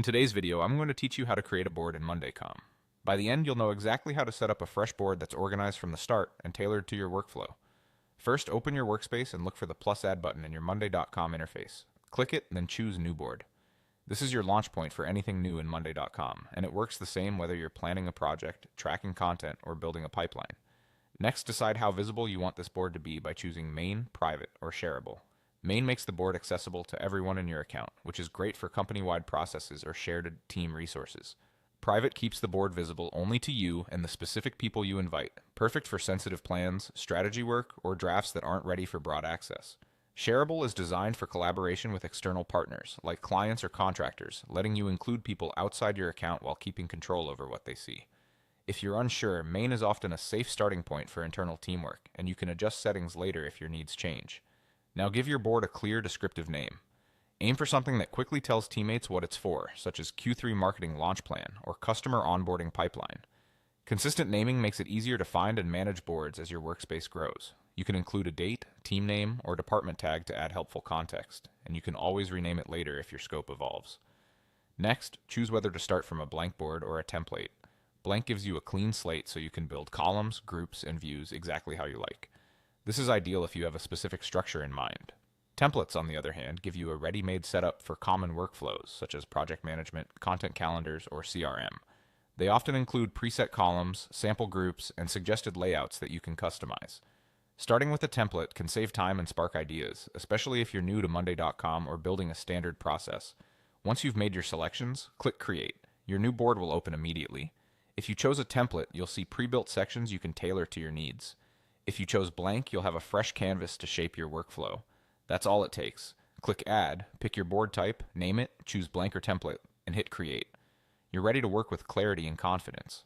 In today's video, I'm going to teach you how to create a board in Monday.com. By the end, you'll know exactly how to set up a fresh board that's organized from the start and tailored to your workflow. First, open your workspace and look for the plus add button in your Monday.com interface. Click it, then choose New Board. This is your launch point for anything new in Monday.com, and it works the same whether you're planning a project, tracking content, or building a pipeline. Next, decide how visible you want this board to be by choosing Main, Private, or Shareable. Main makes the board accessible to everyone in your account, which is great for company-wide processes or shared team resources. Private keeps the board visible only to you and the specific people you invite, perfect for sensitive plans, strategy work, or drafts that aren't ready for broad access. Shareable is designed for collaboration with external partners, like clients or contractors, letting you include people outside your account while keeping control over what they see. If you're unsure, Main is often a safe starting point for internal teamwork, and you can adjust settings later if your needs change. Now give your board a clear, descriptive name. Aim for something that quickly tells teammates what it's for, such as Q3 Marketing Launch Plan or Customer Onboarding Pipeline. Consistent naming makes it easier to find and manage boards as your workspace grows. You can include a date, team name, or department tag to add helpful context, and you can always rename it later if your scope evolves. Next, choose whether to start from a blank board or a template. Blank gives you a clean slate so you can build columns, groups, and views exactly how you like. This is ideal if you have a specific structure in mind. Templates, on the other hand, give you a ready-made setup for common workflows, such as project management, content calendars, or CRM. They often include preset columns, sample groups, and suggested layouts that you can customize. Starting with a template can save time and spark ideas, especially if you're new to Monday.com or building a standard process. Once you've made your selections, click Create. Your new board will open immediately. If you chose a template, you'll see pre-built sections you can tailor to your needs. If you chose blank, you'll have a fresh canvas to shape your workflow. That's all it takes. Click Add, pick your board type, name it, choose blank or template, and hit Create. You're ready to work with clarity and confidence.